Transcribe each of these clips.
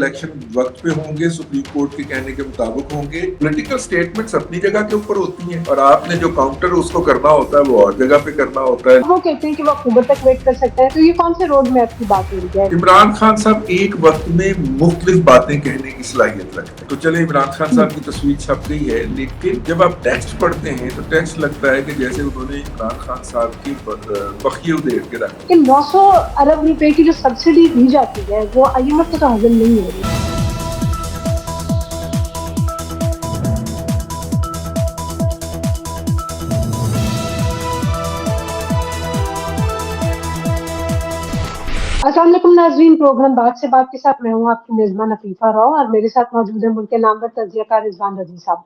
Election وقت پہ ہوں گے، سپریم کورٹ کے کہنے کے مطابق ہوں گے. پولیٹیکل سٹیٹمنٹس اپنی جگہ کے اوپر ہوتی ہیں اور آپ نے جو کاؤنٹر اس کو کرنا ہوتا ہے وہ اور جگہ پہ کرنا ہوتا ہے. وہ کہتے ہیں کہ وہ اکتوبر تک ویٹ کر سکتا ہے، تو یہ کون سے روڈ میپ کی بات ہو رہی ہے؟ عمران خان صاحب ایک وقت میں مختلف باتیں کہنے کی صلاحیت رکھتے ہیں. تو چلے عمران خان صاحب کی تصویر چھپ گئی ہے، لیکن جب آپ ٹیکسٹ پڑھتے ہیں تو ٹیکسٹ لگتا ہے کہ جیسے انہوں نے عمران خان صاحب کی بخیے ادھیڑ کے رکھ. کہ 900 ارب روپے کی جو سبسڈی دی جاتی ہے وہ آئی ایم ایف کو تو حاصل نہیں ہو رہی. السلام علیکم ناظرین، پروگرام بات سے بات کے ساتھ میں ہوں آپ کی میزبان عفیفہ راؤ اور میرے ساتھ موجود ہے ملک کے نامور تجزیہ کار رضوان رضی صاحب.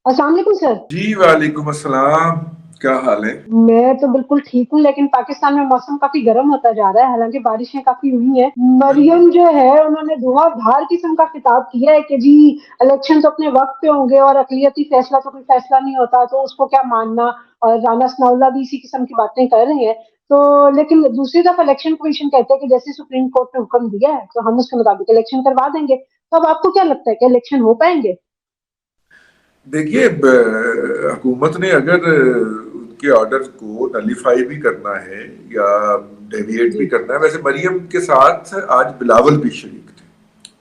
السلام علیکم سر. جی وعلیکم السلام، کیا حال ہے؟ میں تو بالکل ٹھیک ہوں، لیکن پاکستان میں موسم کافی گرم ہوتا جا رہا ہے، حالانکہ بارشیں کافی ہوئی ہیں. مریم جو ہے انہوں نے دھواں دھار قسم کا خطاب کیا ہے کہ جی الیکشن تو اپنے وقت پہ ہوں گے اور اقلیتی فیصلہ تو کوئی فیصلہ نہیں ہوتا تو اس کو کیا ماننا، اور رانا ثناء اللہ بھی اسی قسم کی باتیں کر رہے ہیں. تو لیکن دوسری طرف الیکشن کمیشن کہتے ہیں کہ جیسے سپریم کورٹ نے حکم دیا ہے تو ہم اس کے مطابق الیکشن کروا دیں گے. تو اب آپ کو کیا لگتا ہے کہ الیکشن ہو پائیں گے؟ دیکھیے، حکومت نے اگر ان کے آرڈر کو نلیفائی بھی کرنا ہے یا ڈیویٹ بھی کرنا ہے. ویسے مریم کے ساتھ آج بلاول بھی شریک تھے،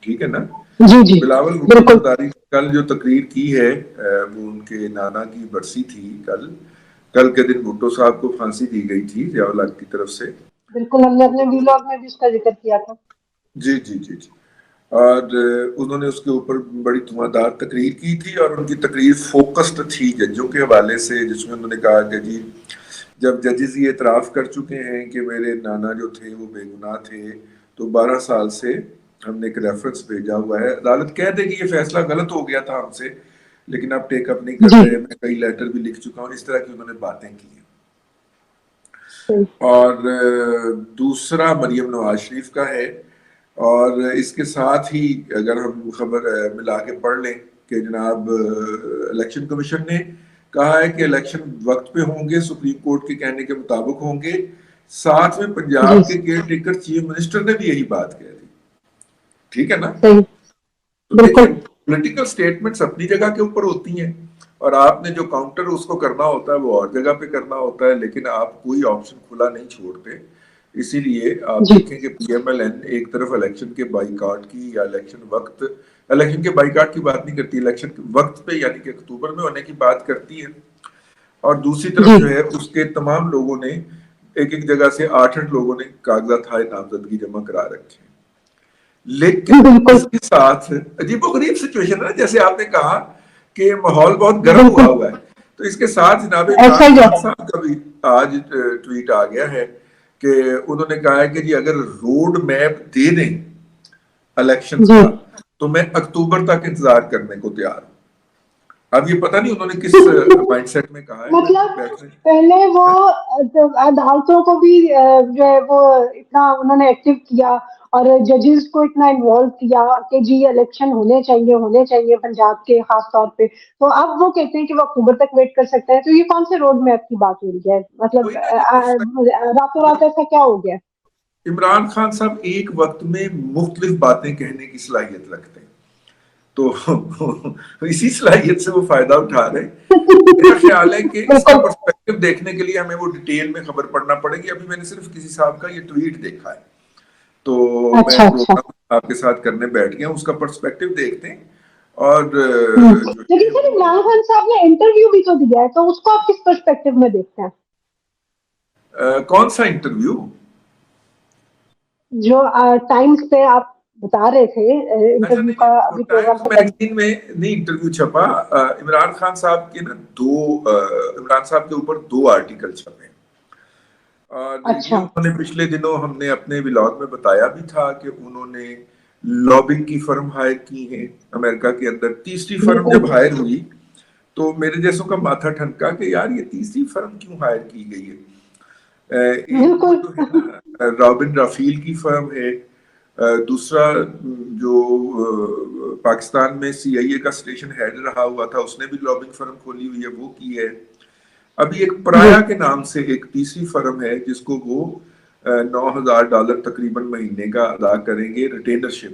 ٹھیک ہے نا؟ جی بلاول بالکل. زرداری کل جو تقریر کی ہے وہ ان کے نانا کی برسی تھی. کل کے دن بھٹو صاحب کو پھانسی دی گئی تھی ضیاء الحق کی طرف سے. بالکل، ہم نے اپنے ویلاگ میں بھی اس کا ذکر کیا تھا. جی جی جی جی. اور انہوں نے اس کے اوپر بڑی دھواں تقریر کی تھی اور ان کی تقریر فوکسڈ تھی ججوں کے حوالے سے، جس میں انہوں نے کہا کہ جی جب ججز یہ اعتراف کر چکے ہیں کہ میرے نانا جو تھے وہ بے گناہ تھے تو 12 سال سے ہم نے ایک ریفرنس بھیجا ہوا ہے. عدالت کہہ دے کہ یہ فیصلہ غلط ہو گیا تھا ہم سے، لیکن آپ ٹیک اپ نہیں کر رہے. میں کئی لیٹر بھی لکھ چکا ہوں. اس طرح کی انہوں نے باتیں کی ہیں. اور دوسرا مریم نواز شریف کا ہے، اور اس کے ساتھ ہی اگر ہم خبر ملا کے پڑھ لیں کہ جناب الیکشن کمیشن نے کہا ہے کہ الیکشن وقت پہ ہوں گے، سپریم کورٹ کے کہنے کے مطابق ہوں گے. ساتھ میں پنجاب کے کیئر ٹیکر چیف منسٹر نے بھی یہی بات کہی تھی، ٹھیک ہے نا؟ تو دیکھیں، پولیٹیکل سٹیٹمنٹس اپنی جگہ کے اوپر ہوتی ہیں اور آپ نے جو کاؤنٹر اس کو کرنا ہوتا ہے وہ اور جگہ پہ کرنا ہوتا ہے، لیکن آپ کوئی آپشن کھلا نہیں چھوڑتے. اسی لیے آپ دیکھیں کہ پی ایم ایل این ایک طرف الیکشن کے بائیکاٹ کی یا الیکشن کے بائیکاٹ کی بات نہیں کرتی، الیکشن کے وقت پہ یعنی کہ اکتوبر میں ہونے کی بات کرتی ہے، اور دوسری طرف جو ہے اس کے تمام لوگوں نے ایک جگہ سے 8 لوگوں نے کاغذات ہائے نامزدگی جمع کرا رکھے ہیں. لیکن اس کے ساتھ عجیب و غریب سچویشن ہے، جیسے آپ نے کہا کہ ماحول بہت گرم ہوا ہے. تو اس کے ساتھ جناب عمران خان صاحب کا بھی آج ٹویٹ آ گیا ہے کہ انہوں نے کہا ہے کہ جی اگر روڈ میپ دے دیں الیکشن کا تو میں اکتوبر تک انتظار کرنے کو تیار ہوں. اب یہ پتہ نہیں انہوں نے کس مائنڈ سیٹ میں کہا ہے. مطلب پہلے وہ عدالتوں کو بھی جو ہے وہ اتنا انہوں نے ایکٹیو کیا اور ججز کو اتنا انوالو کیا کہ جی الیکشن ہونے چاہیے پنجاب کے خاص طور پہ. تو اب وہ کہتے ہیں کہ وہ اکتوبر تک ویٹ کر سکتے ہیں. تو یہ کون سے روڈ میپ کی بات ہو رہی ہے؟ مطلب راتوں رات ایسا کیا ہو گیا؟ عمران خان صاحب ایک وقت میں مختلف باتیں کہنے کی صلاحیت رکھتے ہیں، تو اسی صلاحیت سے وہ فائدہ اٹھا رہے ہیں. میرا خیال ہے کہ اس کا پرسپیکٹو دیکھنے کے لیے ہمیں وہ ڈیٹیل میں خبر پڑھنا پڑے گی. ابھی میں نے صرف کسی صاحب کا یہ ٹویٹ دیکھا ہے تو میں پروگرام آپ کے ساتھ کرنے بیٹھ گیا ہوں. اس کا پرسپیکٹو دیکھتے ہیں. اور لیکن سر عمران خان صاحب نے انٹرویو بھی تو دیا ہے، تو اس کو آپ کس پرسپیکٹو میں دیکھتے ہیں؟ کون سا انٹرویو؟ جو ٹائمز پہ آپ بتا رہے تھے انٹرویو کا ابھی پروگرام میگزین میں نہیں انٹرویو چھپا. عمران خان صاحب کے نا عمران صاحب کے اوپر 2 آرٹیکل چھپے. اور یہ انہوں نے پچھلے دنوں ہم نے اپنے ولاگ میں بتایا بھی تھا کہ انہوں نے لابنگ کی فرم ہائر کی ہے امریکہ کے اندر. تیسری فرم جب ہائر ہوئی تو میرے جیسوں کا ماتھا ٹھنکا کہ یار یہ تیسری فرم کیوں ہائر کی گئی ہے. ایک وہ جو ہے نا رابن رافیل کی فرم ہے، دوسرا جو پاکستان میں سی آئی اے کا اسٹیشن ہیڈ رہا ہوا تھا اس نے بھی لابنگ فرم کھولی ہوئی ہے، وہ کی ہے. ابھی ایک پرایا کے نام سے ایک تیسری فرم ہے جس کو وہ $9,000 تقریباً مہینے کا ادا کریں گے ریٹینرشپ.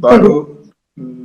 12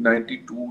92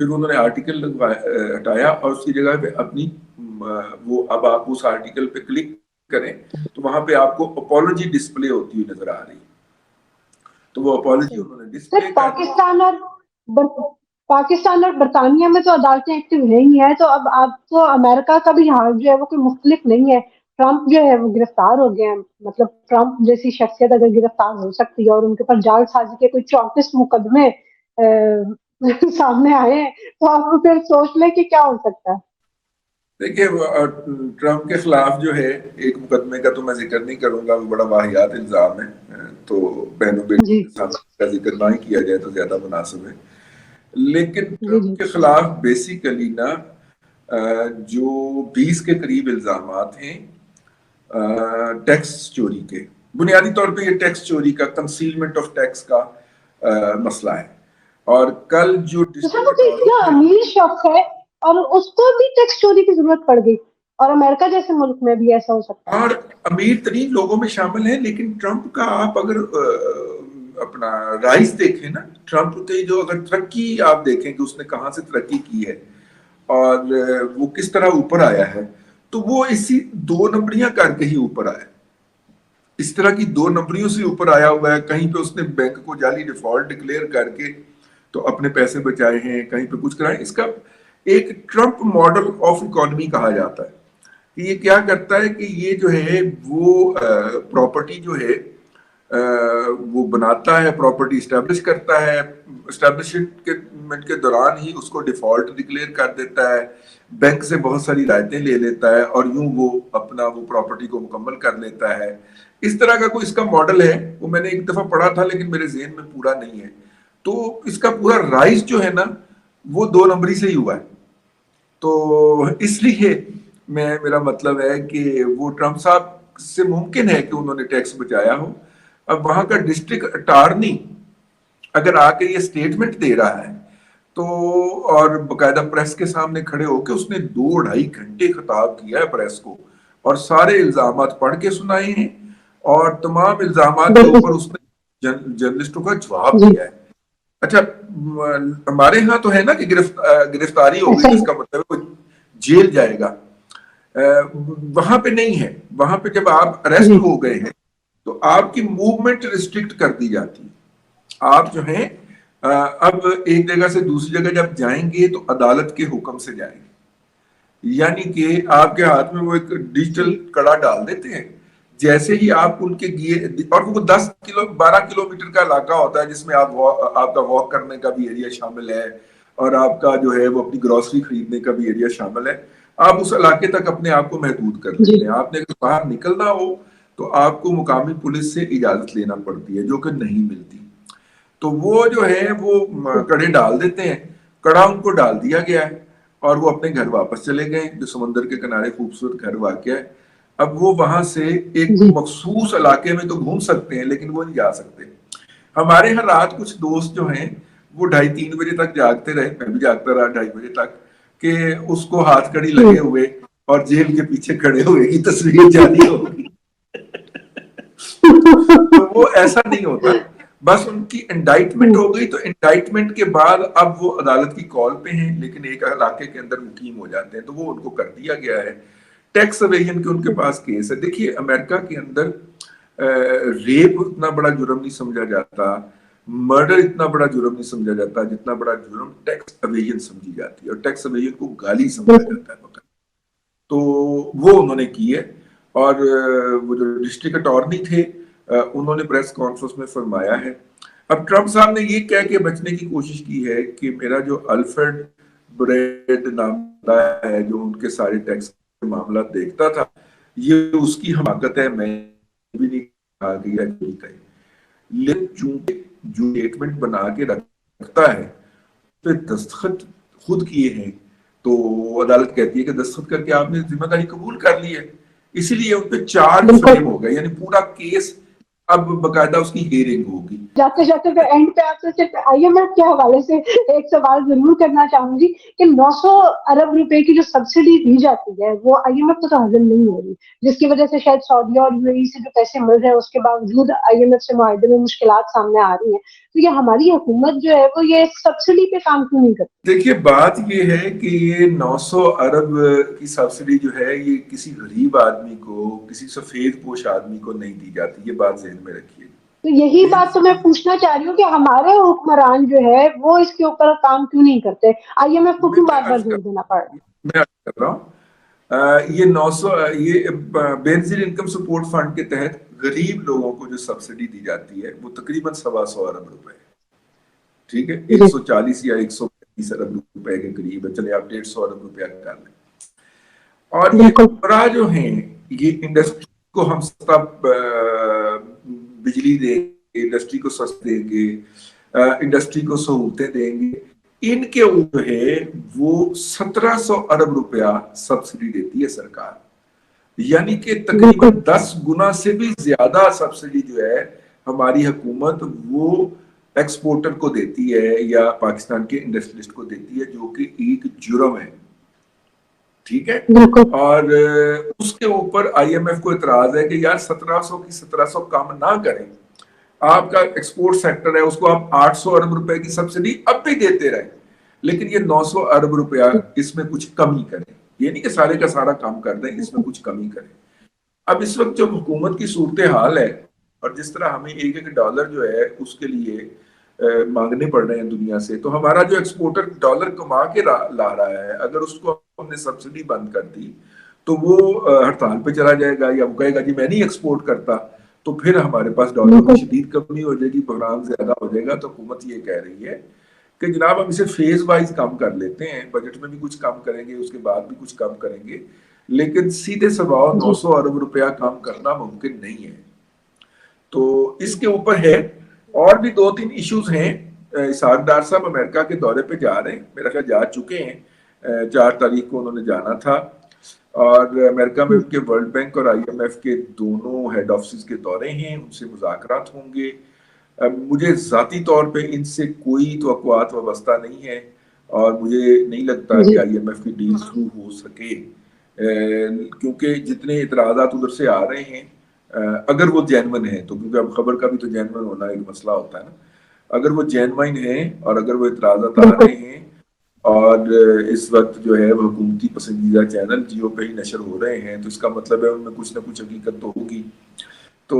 پھر انہوں نے آرٹیکل ہٹایا اور اس کی جگہ پہ اپنی وہ اب آپ اس آرٹیکل پہ کلک کریں تو وہاں پہ آپ کو اپولوجی ڈسپلے ہوتی ہوئی نظر آ رہی ہے. تو وہ اپولوجی انہوں نے ڈسپلے کر پاکستان اور برطانیہ میں تو عدالتیں ایکٹیو نہیں ہیں، تو اب آپ تو امریکہ کا بھی حال جو ہے وہ کوئی مختلف نہیں ہے. ٹرمپ جو ہے وہ گرفتار ہو گئے ہیں، مطلب ٹرمپ جیسی شخصیت اگر گرفتار ہو سکتی ہے اور ان کے اوپر جعل سازی کے کوئی 34 مقدمے سامنے آئے ہیں، تو آپ پھر سوچ لیں کہ کیا ہو سکتا ہے. دیکھیے ٹرمپ کے خلاف جو ہے ایک مقدمے کا تو میں ذکر نہیں کروں گا، وہ بڑا واہیات الزام ہے، تو بہنوں بیٹوں جی کے سامنے کا ذکر نہ ہی کیا جائے تو زیادہ مناسب ہے. لیکن جی ٹرمپ جی کے خلاف بیسیکلی نا جو 20 کے قریب الزامات ہیں ٹیکس چوری کے، بنیادی طور پہ یہ ٹیکس چوری کا، کنسیلمنٹ آف ٹیکس کا مسئلہ ہے. اور کل جو ڈسٹرکٹ وہ تو اٹارنی اتنا ہے امیر شخص ہے اور اس کو بھی ٹیکس چوری کی ضرورت پڑ گئی، اور امریکہ جیسے ملک میں بھی ایسا ہو سکتا ہے. اور امیر ترین لوگوں میں شامل ہیں، لیکن ٹرمپ کا آپ اگر اپنا رائز دیکھیں نا، ٹرمپ کی جو اگر ترقی آپ دیکھیں کہ اس نے کہاں سے ترقی کی ہے اور وہ کس طرح اوپر آیا ہے، تو وہ اسی 2 نمبریاں کر کے ہی اوپر آیا. اس طرح کی 2 نمبریوں سے اوپر آیا ہوا ہے. کہیں پہ اس نے بینک کو جعلی ڈیفالٹ ڈکلیئر کر کے تو اپنے پیسے بچائے ہیں، کہیں پہ کچھ کرائے. اس کا ایک ٹرمپ ماڈل آف اکانومی کہا جاتا ہے کہ یہ کیا کرتا ہے کہ یہ جو ہے وہ پراپرٹی جو ہے وہ بناتا ہے، پراپرٹی اسٹیبلش کرتا ہے، اسٹیبلشمنٹ کے دوران ہی اس کو ڈیفالٹ ڈکلیئر کر دیتا ہے، بینک سے بہت ساری رعایتیں لے لیتا ہے اور یوں وہ اپنا وہ پراپرٹی کو مکمل کر لیتا ہے. اس طرح کا کوئی اس کا ماڈل ہے، وہ میں نے ایک دفعہ پڑھا تھا لیکن میرے ذہن میں پورا نہیں ہے. تو اس کا پورا رائز جو ہے نا وہ 2 نمبری سے ہی ہوا ہے. تو اس لیے میرا مطلب ہے کہ وہ ٹرمپ صاحب سے ممکن ہے کہ انہوں نے ٹیکس بچایا ہو. اب وہاں کا ڈسٹرکٹ اٹارنی اگر آ کے یہ سٹیٹمنٹ دے رہا ہے تو، اور باقاعدہ پریس کے سامنے کھڑے ہو کے اس نے 2-2.5 گھنٹے خطاب کیا ہے پریس کو اور سارے الزامات پڑھ کے سنائے ہیں اور تمام الزامات کے اوپر اس نے جرنلسٹوں کا جواب دیا ہے. اچھا ہمارے ہاں تو ہے نا کہ گرفتاری ہو گئی تو اس کا مطلب ہے وہ جیل جائے گا. وہاں پہ نہیں ہے. وہاں پہ جب آپ اریسٹ ہو گئے ہیں تو آپ کی موومنٹ ریسٹرکٹ کر دی جاتی ہے. آپ جو ہیں اب ایک جگہ سے دوسری جگہ جب جائیں گے تو عدالت کے حکم سے جائیں گے، یعنی کہ آپ کے ہاتھ میں وہ ایک ڈیجیٹل کڑا ڈال دیتے ہیں. جیسے ہی آپ ان کے اور وہ 12 کلومیٹر کا علاقہ ہوتا ہے جس میں آپ کا واک کرنے کا بھی ایریا شامل ہے اور آپ کا جو ہے وہ اپنی گروسری خریدنے کا بھی ایریا شامل ہے. آپ اس علاقے تک اپنے آپ کو محدود کر جی لیتے ہیں. آپ نے اگر باہر نکلنا ہو تو آپ کو مقامی پولیس سے اجازت لینا پڑتی ہے جو کہ نہیں ملتی. تو وہ جو ہے وہ کڑے ڈال دیتے ہیں. کڑا ان کو ڈال دیا گیا ہے اور وہ اپنے گھر واپس چلے گئے جو سمندر کے کنارے خوبصورت گھر واقع ہے. اب وہ وہاں سے ایک جی مخصوص علاقے میں تو گھوم سکتے ہیں لیکن وہ نہیں جا سکتے. ہمارے ہاں رات کچھ دوست جو ہیں وہ 2:30-3 بجے تک جاگتے رہے، میں بھی جاگتا رہا 2:30 بجے تک، کہ اس کو ہاتھ کڑی لگے ہوئے اور جیل کے پیچھے کھڑے ہوئے کی تصویر جاری ہوگی. تو وہ ایسا نہیں ہوتا. بس ان کی انڈائٹمنٹ ہو گئی تو انڈائٹمنٹ کے بعد اب وہ عدالت کی کال پہ ہیں لیکن ایک علاقے کے اندر مقیم ہو جاتے ہیں تو وہ ان کو کر دیا گیا ہے. ٹیکس اویژن کے ان کے پاس کیس ہے. دیکھیے امریکہ کے اندر ریپ اتنا بڑا جرم نہیں سمجھا جاتا، مرڈر اتنا بڑا جرم نہیں سمجھا جاتا جتنا بڑا جرم ٹیکس اویژن سمجھی جاتی ہے اور ٹیکس اویژن کو گالی سمجھا جاتا ہے. تو وہ انہوں نے کی ہے. اور وہ جو ڈسٹرکٹ اٹارنی تھے انہوں نے پریس کانفرنس میں فرمایا ہے. اب ٹرمپ صاحب نے یہ کہہ کے بچنے کی کوشش کی ہے کہ میرا جو الفریڈ بریڈ نام ہے جو ان کے سارے ٹیکس کے معاملات دیکھتا تھا، یہ اس کی حماقت ہے، میں بھی نہیں کہا گیا ہے. لیکن چونکہ جو اسٹیٹمنٹ بنا کے رکھتا ہے پہ دستخط خود کیے ہیں تو عدالت کہتی ہے کہ دستخط کر کے آپ نے ذمہ داری قبول کر لی ہے، اسی لیے ان پہ چارج فریم ہو گئے. یعنی پورا کیس اب باقاعدہ اس کی ہیئرنگ ہوگی. جاتے جاتے پھر اینڈ پہ آپ سے صرف آئی ایم ایف کے حوالے سے ایک سوال ضرور کرنا چاہوں گی کہ 900 ارب روپے کی جو سبسڈی دی جاتی ہے وہ آئی ایم ایف کو تو حاصل نہیں ہو رہی، جس کی وجہ سے شاید سعودیہ اور یو اے ای سے جو پیسے مل رہے ہیں اس کے باوجود آئی ایم ایف سے معاہدے میں مشکلات سامنے آ رہی ہیں. تو یہ ہماری حکومت جو ہے وہ یہ سبسڈی پہ کام کیوں نہیں کرتی؟ دیکھیے بات یہ ہے کہ یہ 900 ارب کی سبسڈی جو ہے یہ کسی غریب آدمی کو، کسی سفید پوش آدمی کو نہیں دی جاتی، یہ بات ذہن میں رکھیے۔ تو یہی بات تو میں پوچھنا چاہ رہی ہوں کہ ہمارے حکمران جو ہے وہ اس کے اوپر کام کیوں نہیں کرتے؟ IMF کو کیوں بار بار زور دینا پڑ رہا ہے؟ میں عرض کر رہا ہوں یہ 900 یہ بے نظیر انکم سپورٹ فنڈ کے تحت غریب لوگوں کو جو سبسڈی دی جاتی ہے وہ تقریباً 125 ارب روپے ہے، ٹھیک ہے، 140 یا 135 ارب روپے کے قریب ہے، چلے آپ 150 ارب روپیہ کر لیں۔ اور یہ عمرہ جو ہیں یہ انڈسٹری کو ہم سب بجلی دیں گے، انڈسٹری کو سستے دیں گے، انڈسٹری کو سہولتیں دیں گے، ان کے اوپر ہے وہ 1700 ارب روپیہ سبسڈی دیتی ہے سرکار، یعنی کہ تقریباً 10 گنا سے بھی زیادہ سبسڈی جو ہے ہماری حکومت وہ ایکسپورٹر کو دیتی ہے یا پاکستان کے انڈسٹریلسٹ کو دیتی ہے، جو کہ ایک جرم ہے، ٹھیک ہے۔ اور اس کے اوپر IMF کو اعتراض ہے کہ یار 1700 کی 1700 کم نہ کریں، آپ کا ایکسپورٹ سیکٹر ہے اس کو آپ 800 ارب روپے کی سبسڈی اب بھی دیتے رہیں، لیکن یہ 900 ارب روپیہ اس میں کچھ کمی کریں، یہ نہیں کہ سارے کا سارا کام کر دیں، اس میں کچھ کمی کریں۔ اب اس وقت جو حکومت کی صورتحال ہے اور جس طرح ہمیں ایک ایک ڈالر جو ہے اس کے لیے مانگنے پڑ رہے ہیں دنیا سے، تو ہمارا جو ایکسپورٹر ڈالر کما کے لا رہا ہے، اگر اس کو ہم نے سبسڈی بند کر دی تو وہ ہڑتال پہ چلا جائے گا یا وہ کہے گا جی میں نہیں ایکسپورٹ کرتا، تو پھر ہمارے پاس ڈالر کی شدید کمی ہو جائے گی، بحران زیادہ ہو جائے گا۔ تو حکومت یہ کہہ رہی ہے کہ جناب ہم اسے فیز وائز کم کر لیتے ہیں، بجٹ میں بھی کچھ کم کریں گے، اس کے بعد بھی کچھ کم کریں گے، لیکن سیدھے سباؤ 900 ارب روپیہ کام کرنا ممکن نہیں ہے۔ تو اس کے اوپر ہے اور بھی 2-3 ایشوز ہیں۔ اسحاق ڈار صاحب امریکہ کے دورے پہ جا رہے ہیں، میرا خیال جا چکے ہیں، 4 تاریخ کو انہوں نے جانا تھا، اور امریکہ میں ان کے ورلڈ بینک اور IMF کے دونوں ہیڈ آفسز کے دورے ہیں، ان سے مذاکرات ہوں گے۔ مجھے ذاتی طور پہ ان سے کوئی توقعات وابستہ نہیں ہے اور مجھے نہیں لگتا کہ IMF کی ڈیل شروع ہو سکے، کیونکہ جتنے اعتراضات ادھر سے آ رہے ہیں اگر وہ جینون ہیں تو، کیونکہ اب خبر کا بھی تو جینون ہونا ایک مسئلہ ہوتا ہے نا، اگر وہ جینوائن ہیں اور اگر وہ اعتراضات آ رہے ہیں اور اس وقت جو ہے وہ حکومتی پسندیدہ چینل جیو پہ ہی نشر ہو رہے ہیں، تو اس کا مطلب ہے ان میں کچھ نہ کچھ حقیقت تو ہوگی، تو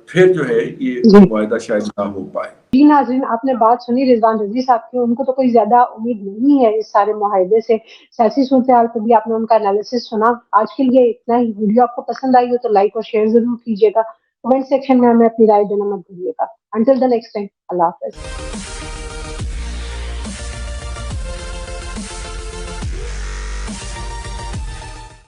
پھر جو ہے یہ معاہدہ شاید نہ ہو پائے۔ جی ناظرین، آپ نے بات سنی رضوان رضوی صاحب کی، ان کو تو کوئی زیادہ امید نہیں ہے اس سارے معاہدے سے، سیاسی صورتحال پہ بھی آپ نے ان کا انالیسس سنا۔ آج کے لیے اتنا ہی، ویڈیو آپ کو پسند آئی ہو تو لائک اور شیئر ضرور کیجیے گا، کمنٹ سیکشن میں ہمیں اپنی رائے دینا مت بھولیے گا۔ انٹل دی نیکسٹ ٹائم، اللہ حافظ۔